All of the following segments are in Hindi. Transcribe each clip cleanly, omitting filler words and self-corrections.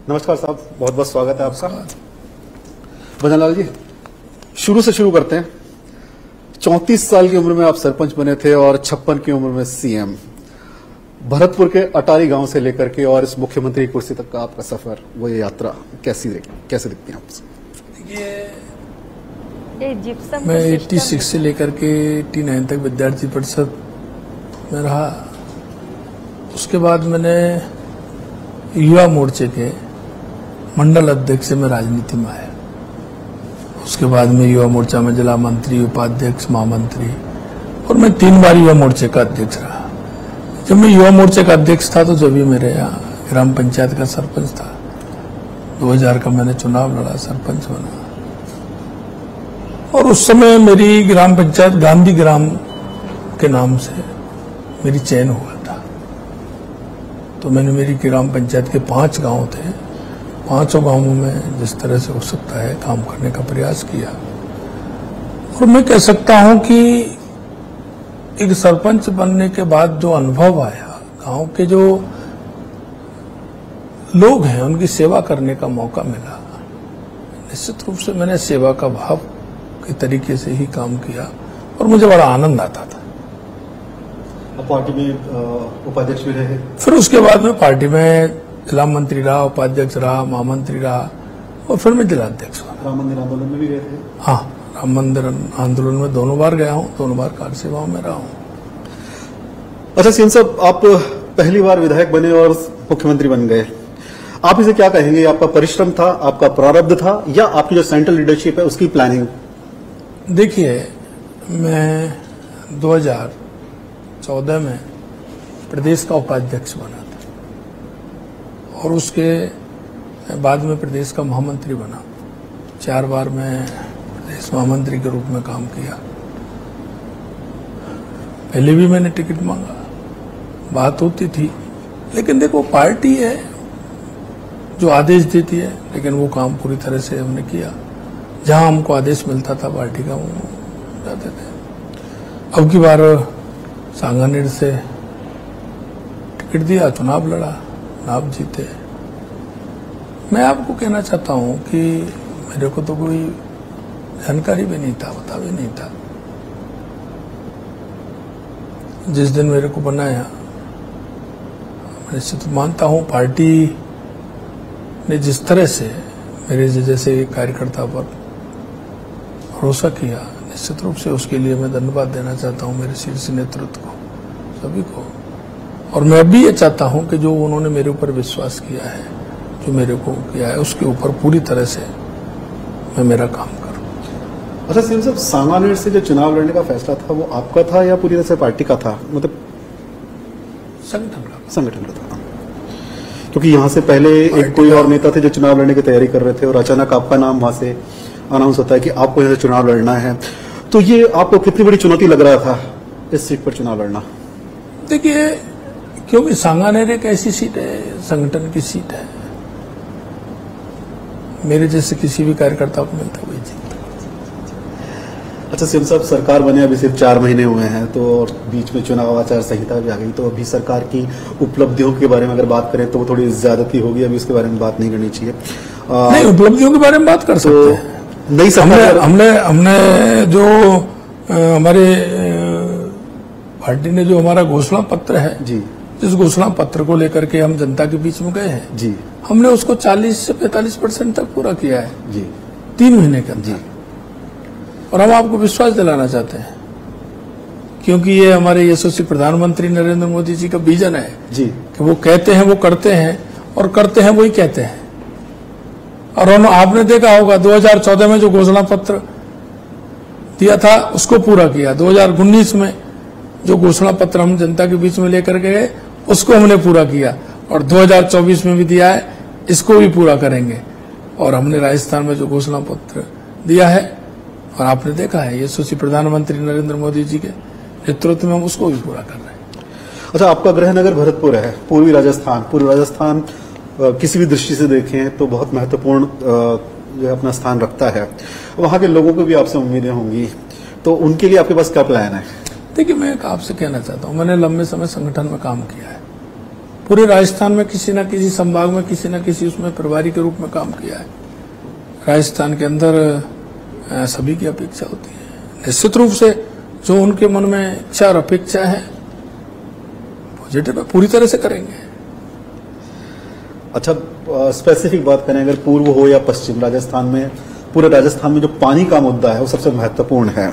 नमस्कार साहब, बहुत बहुत स्वागत है आपका। भजनलाल जी, शुरू से शुरू करते हैं। 34 साल की उम्र में आप सरपंच बने थे और 56 की उम्र में सीएम। भरतपुर के अटारी गांव से लेकर के और इस मुख्यमंत्री की कुर्सी तक का आपका सफर, वो ये यात्रा कैसे दिखती है आपसे? मैं 86 से लेकर के 89 तक विद्यार्थी परिषद में रहा। उसके बाद मैंने युवा मोर्चे के मंडल अध्यक्ष से मैं राजनीति में आया। उसके बाद में युवा मोर्चा में जिला मंत्री, उपाध्यक्ष, महामंत्री, और मैं 3 बार युवा मोर्चे का अध्यक्ष रहा। जब मैं युवा मोर्चे का अध्यक्ष था तो जब भी मेरे यहाँ ग्राम पंचायत का सरपंच था। 2000 का मैंने चुनाव लड़ा, सरपंच बना, और उस समय मेरी ग्राम पंचायत गांधी ग्राम के नाम से मेरी चयन हुआ था। तो मैंने मेरी ग्राम पंचायत के 5 गांव थे, 5 गांवों में जिस तरह से हो सकता है काम करने का प्रयास किया। और मैं कह सकता हूं कि एक सरपंच बनने के बाद जो अनुभव आया, गांव के जो लोग हैं उनकी सेवा करने का मौका मिला, निश्चित रूप से मैंने सेवा का भाव के तरीके से ही काम किया और मुझे बड़ा आनंद आता था। पार्टी में उपाध्यक्ष भी रहे, फिर उसके बाद में पार्टी में जिला मंत्री रहा, उपाध्यक्ष रहा, महामंत्री रहा, और फिर मैं जिला अध्यक्ष बना। राम मंदिर आंदोलन में भी गए थे? हाँ, राम मंदिर आंदोलन में 2 बार गया हूँ, 2 बार कार्य सेवाओं में रहा हूँ। अच्छा सीएम साहब, आप पहली बार विधायक बने और मुख्यमंत्री बन गए। आप इसे क्या कहेंगे? आपका परिश्रम था, आपका प्रारब्ध था, या आपकी जो सेंट्रल लीडरशिप है उसकी प्लानिंग? देखिए, मैं 2014 में प्रदेश का उपाध्यक्ष बना था और उसके बाद में प्रदेश का महामंत्री बना। 4 बार मैं प्रदेश महामंत्री के रूप में काम किया। पहले भी मैंने टिकट मांगा, बात होती थी, लेकिन देखो पार्टी है जो आदेश देती है, लेकिन वो काम पूरी तरह से हमने किया। जहां हमको आदेश मिलता था पार्टी का, वो जाते थे। अब की बार सांगानेर से टिकट दिया, चुनाव लड़ा, चुनाव जीते। मैं आपको कहना चाहता हूं कि मेरे को तो कोई जानकारी भी नहीं था, पता भी नहीं था। जिस दिन मेरे को बनाया, मैं निश्चित मानता हूं पार्टी ने जिस तरह से मेरे जैसे कार्यकर्ता पर भरोसा किया, निश्चित रूप से उसके लिए मैं धन्यवाद देना चाहता हूं मेरे शीर्ष नेतृत्व को, सभी को। और मैं भी ये चाहता हूं कि जो उन्होंने मेरे ऊपर विश्वास किया है, जो मेरे को किया है, उसके ऊपर पूरी तरह से मैं मेरा काम करूं। अच्छा सीएम साहब, सांगानेर से जो चुनाव लड़ने का फैसला था वो आपका था या पूरी तरह से पार्टी का था? मतलब संगठन का था, क्योंकि यहाँ से पहले एक कोई और नेता थे जो चुनाव लड़ने की तैयारी कर रहे थे और अचानक आपका नाम वहां से अनाउंस होता है कि आपको यहाँ से चुनाव लड़ना है। तो ये आपको कितनी बड़ी चुनौती लग रहा था इस सीट पर चुनाव लड़ना? देखिए, क्योंकि सांगानेर एक ऐसी सीट है, संगठन की सीट है, मेरे जैसे किसी भी कार्यकर्ता को मिलता हुई जीत। अच्छा सीएम साहब, सरकार बने अभी सिर्फ 4 महीने हुए हैं, तो बीच में चुनाव आचार संहिता भी आ गई, तो अभी सरकार की उपलब्धियों के बारे में अगर बात करें तो वो थोड़ी ज्यादती होगी, अभी उसके बारे में बात नहीं करनी चाहिए। नहीं, उपलब्धियों के बारे में बात कर सकते हैं। नहीं, हमने जो हमारे पार्टी ने जो हमारा घोषणा पत्र है जी, जिस घोषणा पत्र को लेकर के हम जनता के बीच में गए हैं जी, हमने हमने उसको 40 से 45% तक पूरा किया है जी, 3 महीने के अंदर। और हम आपको विश्वास दिलाना चाहते हैं, क्योंकि ये हमारे यशस्वी प्रधानमंत्री नरेंद्र मोदी जी का विजन है जी, कि वो कहते हैं वो करते हैं, और करते हैं वही कहते हैं। और आपने देखा होगा 2014 में जो घोषणा पत्र दिया था उसको पूरा किया। 2019 में जो घोषणा पत्र हम जनता के बीच में लेकर गए उसको हमने पूरा किया, और 2024 में भी दिया है, इसको भी पूरा करेंगे। और हमने राजस्थान में जो घोषणा पत्र दिया है, और आपने देखा है यशस्वी प्रधानमंत्री नरेंद्र मोदी जी के नेतृत्व में हम उसको भी पूरा कर रहे हैं। अच्छा, आपका गृह नगर भरतपुर है, पूर्वी राजस्थान किसी भी दृष्टि से देखें तो बहुत महत्वपूर्ण जो है अपना स्थान रखता है। वहां के लोगों को भी आपसे उम्मीदें होंगी, तो उनके लिए आपके पास क्या प्लान है? देखिए, मैं आपसे कहना चाहता हूं, मैंने लंबे समय संगठन में काम किया है, पूरे राजस्थान में किसी न किसी संभाग में किसी न किसी उसमें प्रभारी के रूप में काम किया है। राजस्थान के अंदर सभी की अपेक्षा होती है। निश्चित रूप से जो उनके मन में इच्छा और अपेक्षा है पॉजिटिव है, पूरी तरह से करेंगे। अच्छा, स्पेसिफिक बात करें, अगर पूर्व हो या पश्चिम, राजस्थान में, पूरे राजस्थान में जो पानी का मुद्दा है वो सबसे महत्वपूर्ण है।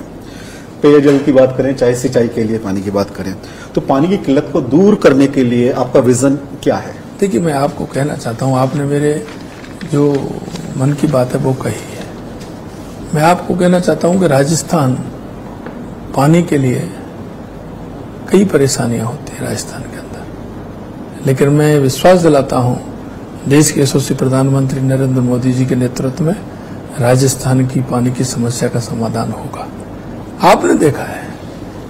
पेयजल की बात करें, चाहे सिंचाई के लिए पानी की बात करें, तो पानी की किल्लत को दूर करने के लिए आपका विजन क्या है? देखिए, मैं आपको कहना चाहता हूं, आपने मेरे जो मन की बात है वो कही है। मैं आपको कहना चाहता हूं कि राजस्थान पानी के लिए कई परेशानियां होती है राजस्थान के अंदर, लेकिन मैं विश्वास दिलाता हूं देश के यशस्वी प्रधानमंत्री नरेंद्र मोदी जी के नेतृत्व में राजस्थान की पानी की समस्या का समाधान होगा। आपने देखा है,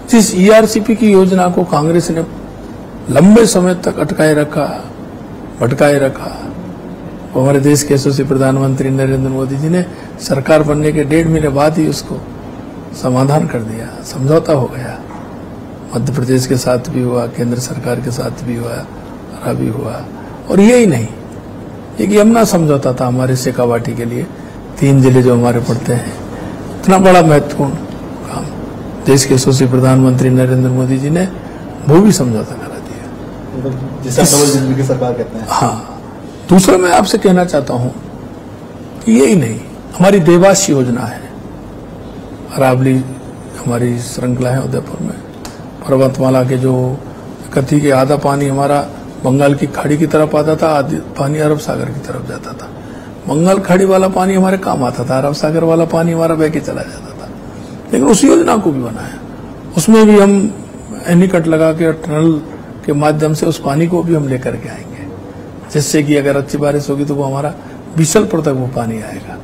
जिस ईआरसीपी की योजना को कांग्रेस ने लंबे समय तक अटकाए रखा, भटकाए रखा, वो हमारे देश के यशस्वी प्रधानमंत्री नरेंद्र मोदी जी ने सरकार बनने के 1.5 महीने बाद ही उसको समाधान कर दिया, समझौता हो गया। मध्य प्रदेश के साथ भी हुआ, केंद्र सरकार के साथ भी हुआ, और अभी हुआ। और यही नहीं, एक यमुना समझौता था हमारे शेखावाटी के लिए, 3 जिले जो हमारे पड़ते हैं, इतना बड़ा महत्वपूर्ण काम देश के यशस्वी प्रधानमंत्री नरेंद्र मोदी जी ने वो भी समझौता करा दिया, जिसे डबल इंजन की सरकार कहते हैं। हाँ। दूसरा मैं आपसे कहना चाहता हूं कि यही नहीं, हमारी देवास योजना है, अरावली हमारी श्रृंखला है उदयपुर में, पर्वतमाला के जो कथी के आधा पानी हमारा बंगाल की खाड़ी की तरफ आता था, आधी पानी अरब सागर की तरफ जाता था। बंगाल खाड़ी वाला पानी हमारे काम आता था, अरब सागर वाला पानी हमारा बह के चला जाता था। लेकिन उस योजना को भी बनाया, उसमें भी हम एनीकट लगा के टनल के माध्यम से उस पानी को भी हम लेकर के आएंगे, जिससे कि अगर अच्छी बारिश होगी तो वो हमारा बीसलपुर तक वो पानी आएगा।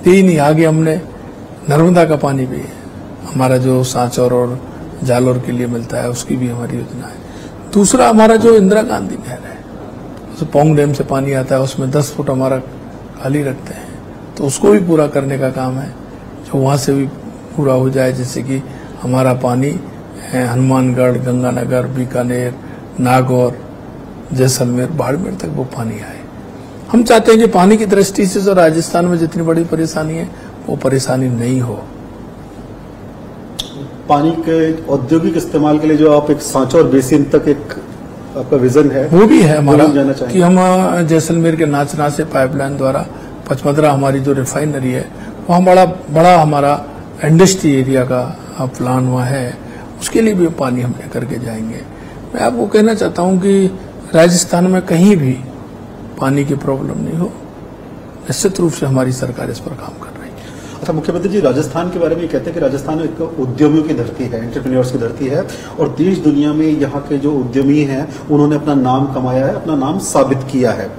यही नहीं, आगे हमने नर्मदा का पानी भी हमारा जो सांचौर और जालौर के लिए मिलता है, उसकी भी हमारी योजना है। दूसरा, हमारा जो इंदिरा गांधी नहर है, उस पोंग डैम से पानी आता है, उसमें 10 फुट हमारा खाली रखते हैं, तो उसको भी पूरा करने का काम है, जो वहां से भी पूरा हो जाए, जिससे कि हमारा पानी हनुमानगढ़, गंगानगर, बीकानेर, नागौर, जैसलमेर, बाड़मेर तक वो पानी आए। हम चाहते हैं कि पानी की दृष्टि से जो राजस्थान में जितनी बड़ी परेशानी है वो परेशानी नहीं हो। पानी के औद्योगिक इस्तेमाल के लिए जो आप एक सांचौर बेसिन तक एक आपका विजन है, वो भी है हमारा, कि हम जैसलमेर के नाचना से पाइपलाइन द्वारा पचमदरा हमारी जो रिफाइनरी है, वहाँ बड़ा हमारा इंडस्ट्री एरिया का प्लान वहाँ है, उसके लिए भी पानी हम लेकर के जाएंगे। मैं आपको कहना चाहता हूँ कि राजस्थान में कहीं भी पानी की प्रॉब्लम नहीं हो। निश्चित रूप से हमारी सरकार इस पर काम कर रही है। अच्छा, मुख्यमंत्री जी राजस्थान के बारे में कहते हैं कि राजस्थान एक उद्यमियों की धरती है, एंटरप्रेन्योर्स की धरती है, और देश दुनिया में यहाँ के जो उद्यमी हैं उन्होंने अपना नाम कमाया है, अपना नाम साबित किया है।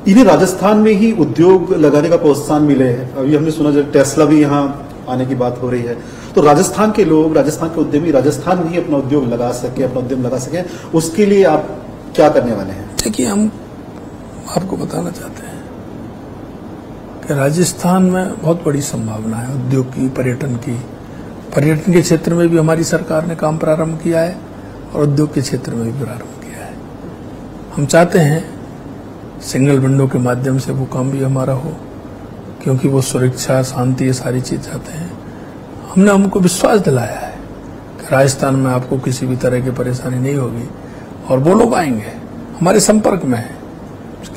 इन्हें राजस्थान में ही उद्योग लगाने का प्रोत्साहन मिले है। अभी हमने सुना जब टेस्ला भी यहाँ आने की बात हो रही है, तो राजस्थान के लोग, राजस्थान के उद्यमी राजस्थान में ही अपना उद्योग लगा सके, अपना उद्यम लगा सके, उसके लिए आप क्या करने वाले हैं? देखिए, हम आपको बताना चाहते हैं कि राजस्थान में बहुत बड़ी संभावना है उद्योग की, पर्यटन की। पर्यटन के क्षेत्र में भी हमारी सरकार ने काम प्रारंभ किया है और उद्योग के क्षेत्र में भी प्रारंभ किया है। हम चाहते हैं सिंगल विंडो के माध्यम से वो काम भी हमारा हो, क्योंकि वो सुरक्षा, शांति, ये सारी चीज चाहते हैं। हमको विश्वास दिलाया है कि राजस्थान में आपको किसी भी तरह की परेशानी नहीं होगी, और वो लोग आएंगे, हमारे संपर्क में है,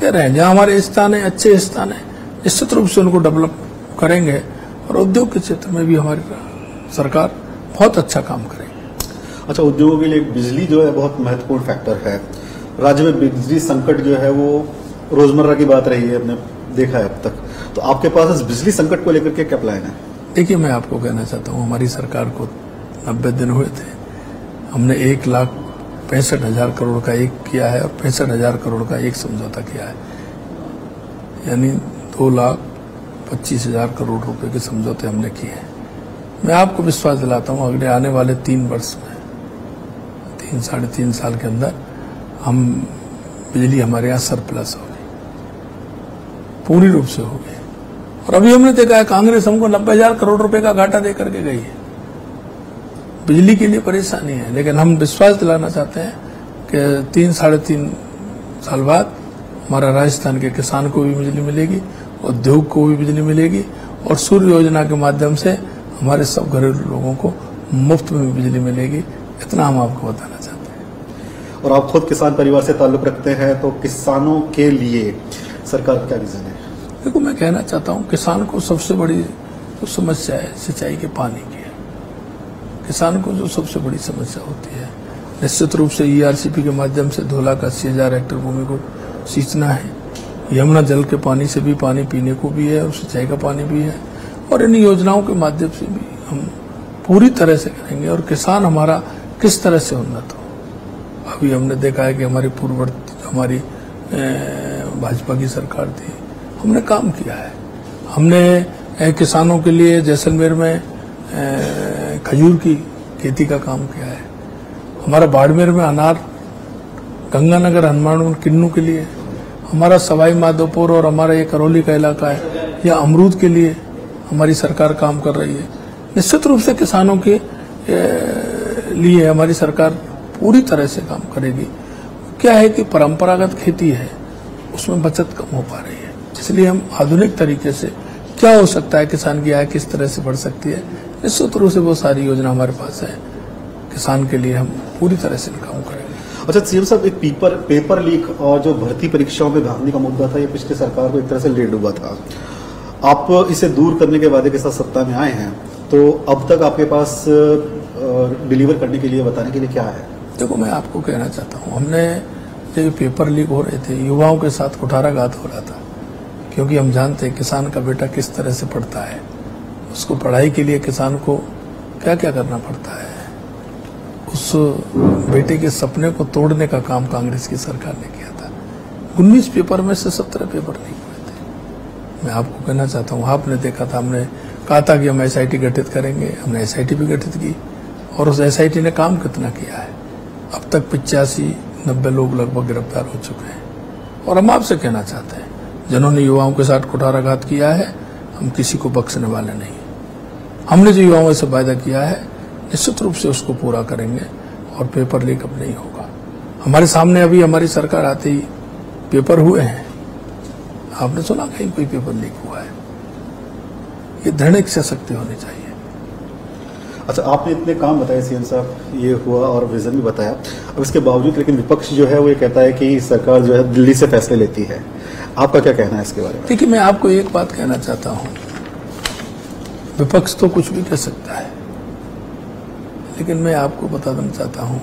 कह रहे हैं जहां हमारे स्थान है, अच्छे स्थान है, निश्चित रूप से उनको डेवलप करेंगे, और उद्योग के क्षेत्र में भी हमारी सरकार बहुत अच्छा काम करेगी। अच्छा, उद्योगों के लिए बिजली जो है बहुत महत्वपूर्ण फैक्टर है। राज्य में बिजली संकट जो है वो रोजमर्रा की बात रही है, हमने देखा है अब तक। तो आपके पास इस बिजली संकट को लेकर के क्या प्लान है? देखिए, मैं आपको कहना चाहता हूँ, हमारी सरकार को 90 दिन हुए थे, हमने 1,65,000 करोड़ का एक किया है और 65,000 करोड़ का एक समझौता किया है, यानी 2,25,000 करोड़ रुपए के समझौते हमने किए हैं। मैं आपको विश्वास दिलाता हूँ, अगले आने वाले 3 वर्ष में, 3 साढ़े 3 साल के अंदर हम बिजली हमारे यहाँ सरप्लस होगी, पूरी रूप से होगी। और अभी हमने देखा है कांग्रेस हमको 90,000 करोड़ रुपए का घाटा दे करके गई है। बिजली के लिए परेशानी है, लेकिन हम विश्वास दिलाना चाहते हैं कि 3 साढ़े 3 साल बाद हमारा राजस्थान के किसान को भी बिजली मिलेगी, उद्योग को भी बिजली मिलेगी और सूर्य योजना के माध्यम से हमारे सब घरेलू लोगों को मुफ्त में बिजली मिलेगी। इतना हम आपको बताना चाहते हैं। और आप खुद किसान परिवार से ताल्लुक रखते हैं, तो किसानों के लिए सरकार का क्या विजन है? देखो, मैं कहना चाहता हूं किसान को सबसे बड़ी जो समस्या है सिंचाई के पानी की है। किसान को जो सबसे बड़ी समस्या होती है, निश्चित रूप से ERCP के माध्यम से 2,80,000 हेक्टेयर भूमि को सींचना है। यमुना जल के पानी से भी पानी पीने को भी है और सिंचाई का पानी भी है, और इन योजनाओं के माध्यम से भी हम पूरी तरह से करेंगे और किसान हमारा किस तरह से उन्नत हो। अभी हमने देखा है कि हमारी भाजपा की सरकार थी, हमने काम किया है। हमने किसानों के लिए जैसलमेर में खजूर की खेती का काम किया है। हमारा बाड़मेर में अनार, गंगानगर हनुमानगढ़ किन्नू के लिए, हमारा सवाई माधोपुर और हमारा ये करौली का इलाका है, या अमरूद के लिए हमारी सरकार काम कर रही है। निश्चित रूप से किसानों के लिए हमारी सरकार पूरी तरह से काम करेगी। क्या है कि परंपरागत खेती है, उसमें बचत कम हो पा रही है, इसलिए हम आधुनिक तरीके से क्या हो सकता है, किसान की आय किस तरह से बढ़ सकती है, निश्चित रूप से वो सारी योजना हमारे पास है। किसान के लिए हम पूरी तरह से काम करेंगे। अच्छा सीएम साहब, एक पेपर लीक और जो भर्ती परीक्षाओं में भागने का मुद्दा था, ये पिछली सरकार को एक तरह से ले डूबा था। आप इसे दूर करने के वादे के साथ सत्ता में आए हैं, तो अब तक आपके पास डिलीवर करने के लिए, बताने के लिए क्या है? देखो, मैं आपको कहना चाहता हूँ, हमने जब पेपर लीक हो रहे थे, युवाओं के साथ कुठाराघात हो रहा था, क्योंकि हम जानते हैं किसान का बेटा किस तरह से पढ़ता है, उसको पढ़ाई के लिए किसान को क्या क्या करना पड़ता है। उस बेटे के सपने को तोड़ने का काम कांग्रेस की सरकार ने किया था। 19 पेपर में से 17 पेपर लीक हुए थे। मैं आपको कहना चाहता हूँ, आपने देखा था, हमने कहा था कि हम SIT गठित करेंगे, हमने SIT भी गठित की, और उस SIT ने काम कितना किया है। अब तक 85-90 लोग लगभग गिरफ्तार हो चुके हैं। और हम आपसे कहना चाहते हैं, जिन्होंने युवाओं के साथ कुठाराघात किया है, हम किसी को बख्शने वाले नहीं। हमने जो युवाओं से वायदा किया है, निश्चित रूप से उसको पूरा करेंगे और पेपर लीक अब नहीं होगा। हमारे सामने अभी हमारी सरकार आते ही पेपर हुए हैं, आपने सुना कहीं कोई पेपर लीक हुआ है? ये दृढ़ इच्छा शक्ति होनी चाहिए। अच्छा, आपने इतने काम बताए सीएम साहब, ये हुआ और विजन भी बताया, अब इसके बावजूद लेकिन विपक्ष जो है वो ये कहता है कि सरकार जो है दिल्ली से फैसले लेती है। आपका क्या कहना है इसके बारे में? देखिए, मैं आपको एक बात कहना चाहता हूं, विपक्ष तो कुछ भी कह सकता है, लेकिन मैं आपको बता देना चाहता हूं,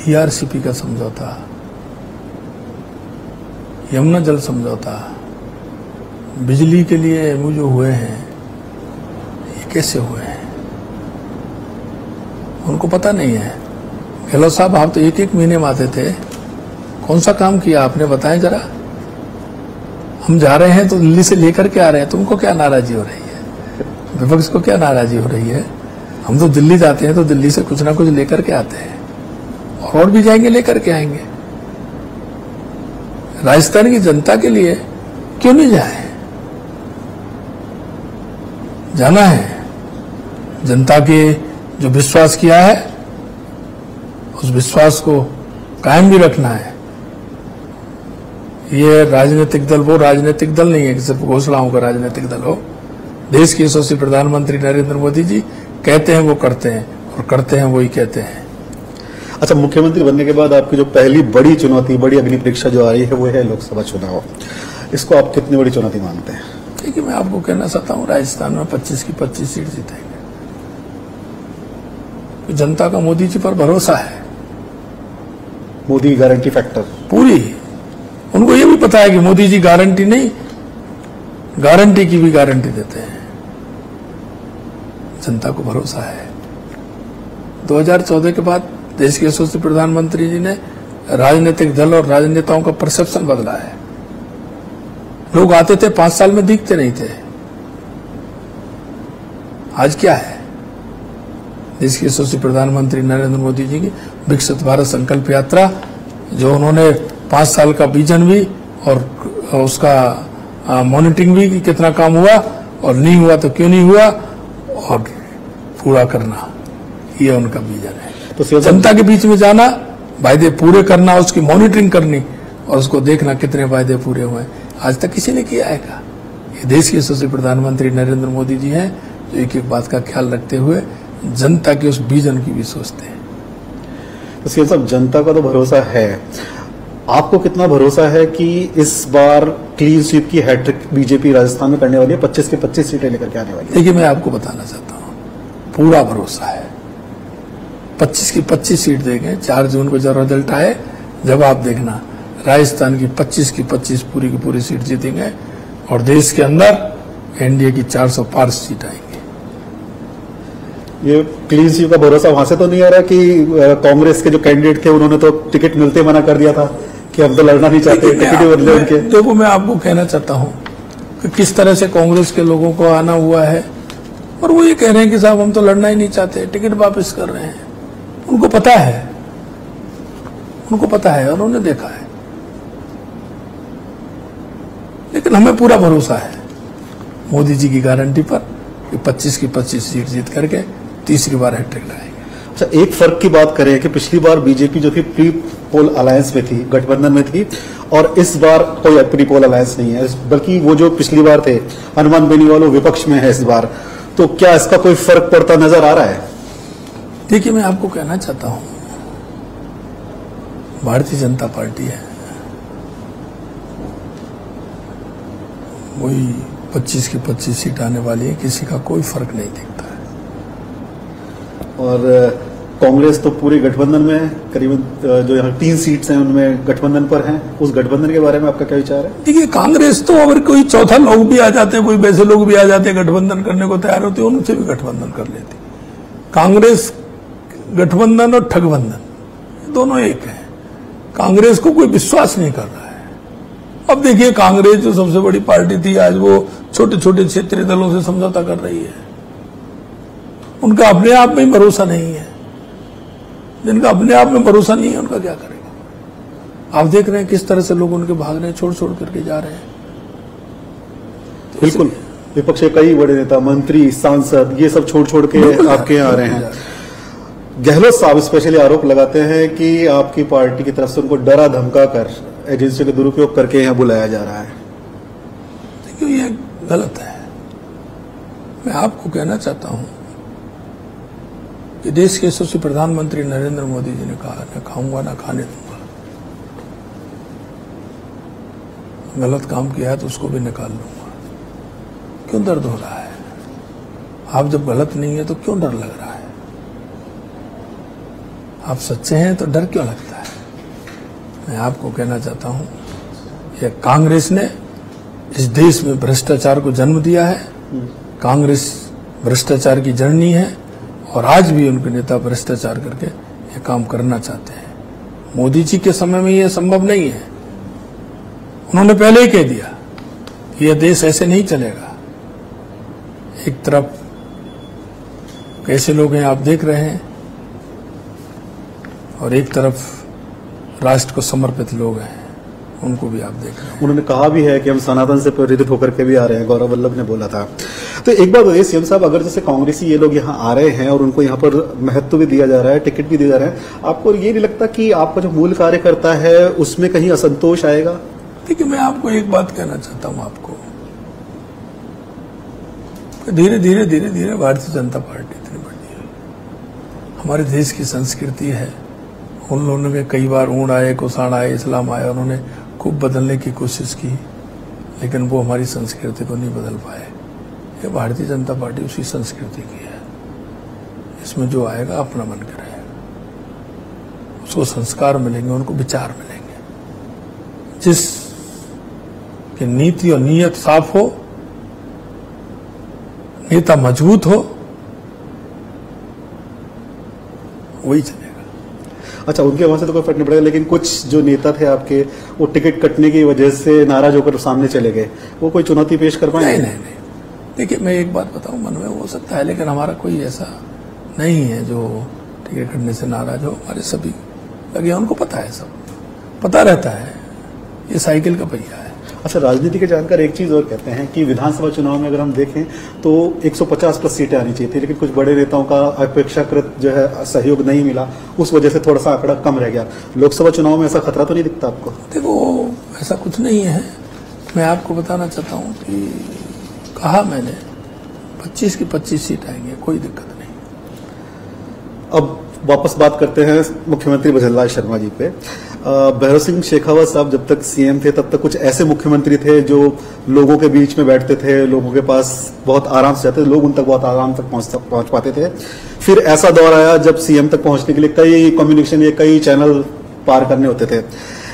ERCP का समझौता, यमुना जल समझौता, बिजली के लिए MOU जो हुए हैं, ये कैसे हुए हैं उनको पता नहीं है। गहलोत साहब, आप तो एक महीने में आते थे, कौन सा काम किया आपने, बताएं जरा। हम जा रहे हैं तो दिल्ली से लेकर के आ रहे हैं, तुमको क्या नाराजगी हो रही है? विपक्ष को क्या नाराजगी हो रही है? हम तो दिल्ली जाते हैं तो दिल्ली से कुछ ना कुछ लेकर के आते हैं, और भी जाएंगे, लेकर के आएंगे। राजस्थान की जनता के लिए क्यों नहीं जाए? जाना है। जनता के जो विश्वास किया है, उस विश्वास को कायम भी रखना है। ये राजनीतिक दल वो राजनीतिक दल नहीं है कि सिर्फ घोषणाओं का राजनीतिक दल हो। देश के यशस्वी प्रधानमंत्री नरेंद्र मोदी जी कहते हैं वो करते हैं, और करते हैं वही कहते हैं। अच्छा, मुख्यमंत्री बनने के बाद आपकी जो पहली बड़ी चुनौती, बड़ी अग्नि परीक्षा जो आ रही है, वो है लोकसभा चुनाव। इसको आप कितनी बड़ी चुनौती मानते हैं? देखिए, मैं आपको कहना चाहता हूं, राजस्थान में 25 की 25 सीट जीतेंगे। जनता का मोदी जी पर भरोसा है। मोदी गारंटी फैक्टर पूरी, उनको ये भी पता है कि मोदी जी गारंटी नहीं, गारंटी की भी गारंटी देते हैं। जनता को भरोसा है। 2014 के बाद देश के यशस्वी प्रधानमंत्री जी ने राजनीतिक दल और राजनेताओं का परसेप्शन बदला है। लोग आते थे, 5 साल में दिखते नहीं थे। आज क्या है? देश के यशस्वी प्रधानमंत्री नरेंद्र मोदी जी की विकसित भारत संकल्प यात्रा, जो उन्होंने 5 साल का विजन भी और उसका मॉनिटरिंग भी कि कितना काम हुआ और नहीं हुआ तो क्यों नहीं हुआ, और पूरा करना, ये उनका विजन है। तो जनता के बीच में जाना, वायदे पूरे करना, उसकी मॉनिटरिंग करनी, और उसको देखना कितने वायदे पूरे हुए। आज तक किसी ने किया है क्या? ये देश के यशस्वी प्रधानमंत्री नरेंद्र मोदी जी हैं जो एक एक बात का ख्याल रखते हुए जनता के उस विजन की भी सोचते हैं। तो सीएम साहब, जनता का तो भरोसा है, आपको कितना भरोसा है कि इस बार क्लीन स्वीप की हैट्रिक बीजेपी राजस्थान में करने वाली है, 25 की 25 सीटें लेकर के आने वाली है? देखिए, मैं आपको बताना चाहता हूं, पूरा भरोसा है। 25 की 25 सीट देंगे। 4 जून को जब रिजल्ट आए, जब आप देखना राजस्थान की 25 की 25 पूरी की पूरी सीट जीतेंगे और देश के अंदर एनडीए की 400 पार सीट आएंगी। ये क्लीन स्वीप का भरोसा वहां से तो नहीं आ रहा कि कांग्रेस के जो कैंडिडेट थे उन्होंने तो टिकट मिलते मना कर दिया था कि हम तो लड़ना नहीं चाहते, टिकट ही बदले उनके? देखो, मैं आपको कहना चाहता हूं कि किस तरह से कांग्रेस के लोगों को आना हुआ है और वो ये कह रहे हैं कि साहब हम तो लड़ना ही नहीं चाहते, टिकट वापस कर रहे हैं। उनको पता है, उनको पता है और उन्होंने देखा है। लेकिन हमें पूरा भरोसा है मोदी जी की गारंटी पर कि 25 की 25 सीट जीत करके तीसरी बार हैट्रिक लाएंगे। अच्छा, एक फर्क की बात करें कि पिछली बार बीजेपी जो थी प्री पोल अलायंस में थी, गठबंधन में थी, और इस बार कोई प्री पोल अलायंस नहीं है, बल्कि वो जो पिछली बार थे हनुमान बेनीवाल विपक्ष में है इस बार। तो क्या इसका कोई फर्क पड़ता नजर आ रहा है? देखिए, मैं आपको कहना चाहता हूं, भारतीय जनता पार्टी है, वही 25 की 25 सीट आने वाली है, किसी का कोई फर्क नहीं दिखता है। और कांग्रेस तो पूरे गठबंधन में करीबन जो यहाँ 3 सीट्स हैं उनमें गठबंधन पर हैं। उस गठबंधन के बारे में आपका क्या विचार है? देखिए, कांग्रेस तो अगर कोई चौथा लोग भी आ जाते, कोई वैसे लोग भी आ जाते गठबंधन करने को तैयार होते, उनसे भी गठबंधन कर लेती। कांग्रेस गठबंधन और ठगबंधन दोनों एक है। कांग्रेस को कोई विश्वास नहीं कर रहा है। अब देखिए, कांग्रेस जो सबसे बड़ी पार्टी थी, आज वो छोटे छोटे क्षेत्रीय दलों से समझौता कर रही है। उनका अपने आप में भरोसा नहीं है। जिनका अपने आप में भरोसा नहीं है, उनका क्या करेगा? आप देख रहे हैं किस तरह से लोग उनके भाग रहे हैं, छोड़ छोड़ करके जा रहे हैं। बिल्कुल, विपक्ष के कई बड़े नेता, मंत्री, सांसद, ये सब छोड़ छोड़ के आपके यहाँ आ रहे हैं। गहलोत साहब स्पेशली आरोप लगाते हैं कि आपकी पार्टी की तरफ से उनको डरा धमका कर एजेंसियों का दुरुपयोग करके यहाँ बुलाया जा रहा है। देखिए, ये गलत है। मैं आपको कहना चाहता हूं कि देश के यशस्वी प्रधानमंत्री नरेंद्र मोदी जी ने कहा, न खाऊंगा ना खाने दूंगा। गलत काम किया है तो उसको भी निकाल लूंगा। क्यों दर्द हो रहा है? आप जब गलत नहीं है तो क्यों डर लग रहा है? आप सच्चे हैं तो डर क्यों लगता है? मैं आपको कहना चाहता हूं, यह कांग्रेस ने इस देश में भ्रष्टाचार को जन्म दिया है। कांग्रेस भ्रष्टाचार की जननी है और आज भी उनके नेता भ्रष्टाचार करके ये काम करना चाहते हैं। मोदी जी के समय में यह संभव नहीं है। उन्होंने पहले ही कह दिया कि यह देश ऐसे नहीं चलेगा। एक तरफ कैसे लोग हैं आप देख रहे हैं और एक तरफ राष्ट्र को समर्पित लोग हैं, उनको भी आप देख रहे हैं। उन्होंने कहा भी है कि हम सनातन से प्रेरित होकर के भी आ रहे हैं, गौरव वल्लभ ने बोला था। तो एक बात बताइए सीएम साहब, अगर जैसे कांग्रेसी ये लोग यहाँ आ रहे हैं और उनको यहाँ पर महत्व भी दिया जा रहा है, टिकट भी दिया जा रहा है, आपको ये नहीं लगता कि आपका जो मूल कार्यकर्ता है उसमें कहीं असंतोष आएगा? देखिए, मैं आपको एक बात कहना चाहता हूं आपको, धीरे धीरे धीरे धीरे भारतीय जनता पार्टी इतनी बड़ी है, हमारे देश की संस्कृति है। उन लोगों ने कई बार ऊँट आए, कुषाण आए, इस्लाम आए, उन्होंने खूब बदलने की कोशिश की, लेकिन वो हमारी संस्कृति को नहीं बदल पाए। ये भारतीय जनता पार्टी उसी संस्कृति की है। इसमें जो आएगा अपना मन करेगा, उसको संस्कार मिलेंगे, उनको विचार मिलेंगे। जिस की नीति और नीयत साफ हो, नेता मजबूत हो, वही चलेगा। अच्छा, उनके वहां से तो कोई फर्क नहीं पड़ेगा, लेकिन कुछ जो नेता थे आपके, वो टिकट कटने की वजह से नाराज होकर सामने चले गए, वो कोई चुनौती पेश कर पाएंगे? नहीं। देखिए, मैं एक बात बताऊं, मन में हो सकता है, लेकिन हमारा कोई ऐसा नहीं है जो टिकट कटने से नाराज हो। हमारे सभी लगे, उनको पता है, सब पता रहता है। ये साइकिल का पहिया है। अच्छा, राजनीति के जानकार एक चीज और कहते हैं कि विधानसभा चुनाव में अगर हम देखें तो 150 प्लस सीटें आनी चाहिए थी, लेकिन कुछ बड़े नेताओं का अपेक्षाकृत जो है सहयोग नहीं मिला, उस वजह से थोड़ा सा आंकड़ा कम रह गया। लोकसभा चुनाव में ऐसा खतरा तो नहीं दिखता आपको? देखो, ऐसा कुछ नहीं है। मैं आपको बताना चाहता हूँ कि कहा मैंने 25 की 25 सीट आएंगे, कोई दिक्कत नहीं। अब वापस बात करते हैं मुख्यमंत्री भजनलाल शर्मा जी पे। भैरव सिंह शेखावत साहब जब तक सीएम थे तब तक कुछ ऐसे मुख्यमंत्री थे जो लोगों के बीच में बैठते थे, लोगों के पास बहुत आराम से जाते थे, लोग उन तक बहुत आराम तक पहुंच पाते थे। फिर ऐसा दौर आया जब सीएम तक पहुंचने के लिए कई कम्युनिकेशन या कई चैनल पार करने होते थे।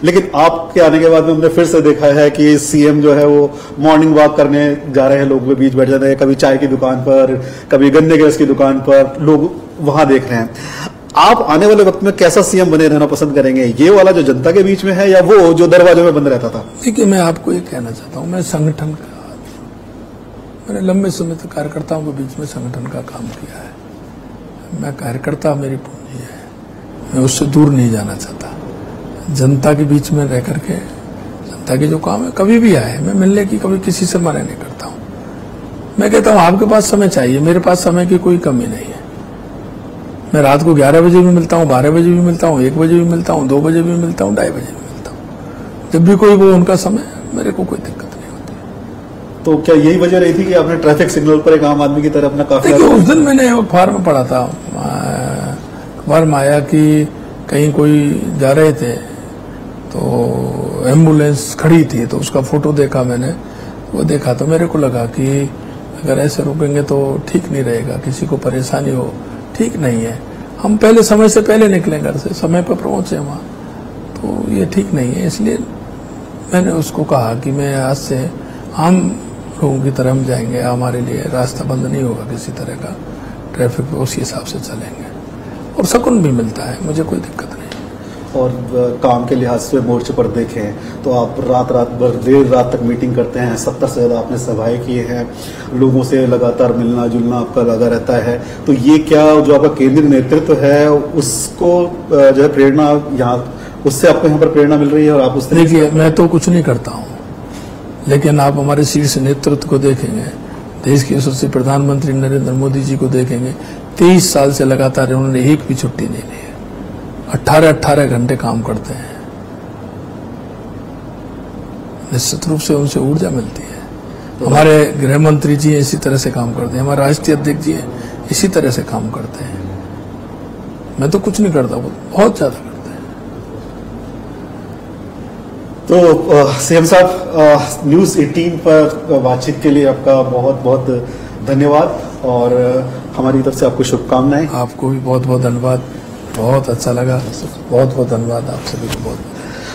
लेकिन आपके आने के बाद में हमने फिर से देखा है कि सीएम जो है वो मॉर्निंग वॉक करने जा रहे हैं, लोगों के बीच बैठ जाते हैं, कभी चाय की दुकान पर, कभी गन्ने के रस की दुकान पर, लोग वहां देख रहे हैं। आप आने वाले वक्त में कैसा सीएम बने रहना पसंद करेंगे, ये वाला जो जनता के बीच में है या वो जो दरवाजों में बंद रहता था? देखिए, मैं आपको ये कहना चाहता हूँ, मैं संगठन का, मैंने लंबे समय तक कार्यकर्ताओं के बीच में संगठन का काम किया है। मैं कार्यकर्ता, मेरी पूंजी है, मैं उससे दूर नहीं जाना चाहता। जनता के बीच में रह करके जनता के जो काम है कभी भी आए, मैं मिलने की कभी किसी से मना नहीं करता हूँ। मैं कहता हूँ आपके पास समय चाहिए, मेरे पास समय की कोई कमी नहीं है। मैं रात को 11 बजे भी मिलता हूँ, 12 बजे भी मिलता हूँ, 1 बजे भी मिलता हूँ, 2 बजे भी मिलता हूँ, 2:30 बजे भी मिलता हूँ। जब भी कोई वो उनका समय, मेरे को कोई दिक्कत नहीं होती। तो क्या यही वजह रही थी कि आपने ट्रैफिक सिग्नल पर एक आम आदमी की तरह अपना काफिला? देखिए, उस दिन मैंने अखबार में पढ़ा था, अखबार में आया कि कहीं कोई जा रहे थे तो एम्बुलेंस खड़ी थी, तो उसका फोटो देखा मैंने। वो देखा तो मेरे को लगा कि अगर ऐसे रुकेंगे तो ठीक नहीं रहेगा, किसी को परेशानी हो, ठीक नहीं है। हम पहले समय से पहले निकले घर से, समय पर पहुंचे वहां, तो ये ठीक नहीं है। इसलिए मैंने उसको कहा कि मैं आज से आम लोगों की तरह हम जाएंगे, हमारे लिए रास्ता बंद नहीं होगा किसी तरह का, ट्रैफिक पे उसी हिसाब से चलेंगे और सुकून भी मिलता है, मुझे कोई दिक्कत नहीं। और काम के लिहाज से मोर्चे पर देखें तो आप रात भर देर रात तक मीटिंग करते हैं, 70 से ज्यादा आपने सभाएं किए हैं, लोगों से लगातार मिलना जुलना आपका लगा रहता है। तो ये क्या जो आपका केंद्रीय नेतृत्व है उसको जो है प्रेरणा यहाँ, उससे आपको यहाँ पर प्रेरणा मिल रही है और आप उस? देखिए, मैं तो कुछ नहीं करता हूँ, लेकिन आप हमारे शीर्ष नेतृत्व को देखेंगे, देश के यशस्वी प्रधानमंत्री नरेंद्र मोदी जी को देखेंगे, 23 साल से लगातार उन्होंने एक भी छुट्टी नहीं ली है, 18 घंटे काम करते हैं। निश्चित रूप से उनसे ऊर्जा मिलती है। हमारे गृह मंत्री जी इसी तरह से काम करते हैं, हमारे राष्ट्रीय अध्यक्ष जी इसी तरह से काम करते हैं। मैं तो कुछ नहीं करता, बहुत ज्यादा करते हैं। तो सीएम साहब, न्यूज 18 पर बातचीत के लिए आपका बहुत बहुत धन्यवाद और हमारी तरफ से आपको शुभकामनाएं। आपको भी बहुत बहुत धन्यवाद, बहुत अच्छा लगा, बहुत बहुत धन्यवाद आप सभी को बहुत।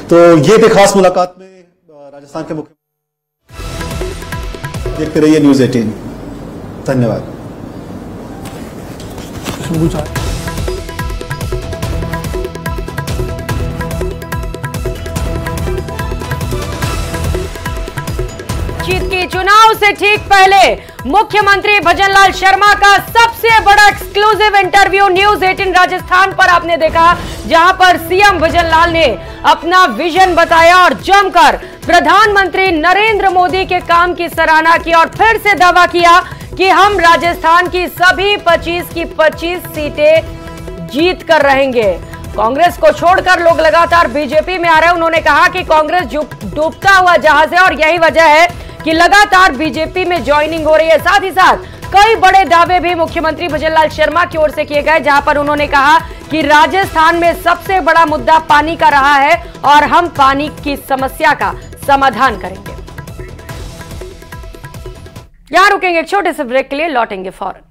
तो ये थी खास मुलाकात में राजस्थान के मुख्यमंत्री। देखते रहिए न्यूज 18। धन्यवाद। चुनाव से ठीक पहले मुख्यमंत्री भजनलाल शर्मा का सबसे बड़ा एक्सक्लूसिव इंटरव्यू न्यूज 18 राजस्थान पर आपने देखा, जहां पर सीएम भजनलाल ने अपना विजन बताया और जमकर प्रधानमंत्री नरेंद्र मोदी के काम की सराहना की और फिर से दावा किया कि हम राजस्थान की सभी 25 की 25 सीटें जीत कर रहेंगे। कांग्रेस को छोड़कर लोग लगातार बीजेपी में आ रहे हैं। उन्होंने कहा कि कांग्रेस डूबता हुआ जहाज है और यही वजह है कि लगातार बीजेपी में ज्वाइनिंग हो रही है। साथ ही साथ कई बड़े दावे भी मुख्यमंत्री भजनलाल शर्मा की ओर से किए गए, जहां पर उन्होंने कहा कि राजस्थान में सबसे बड़ा मुद्दा पानी का रहा है और हम पानी की समस्या का समाधान करेंगे। यहां रुकेंगे एक छोटे से ब्रेक के लिए, लौटेंगे फौरन।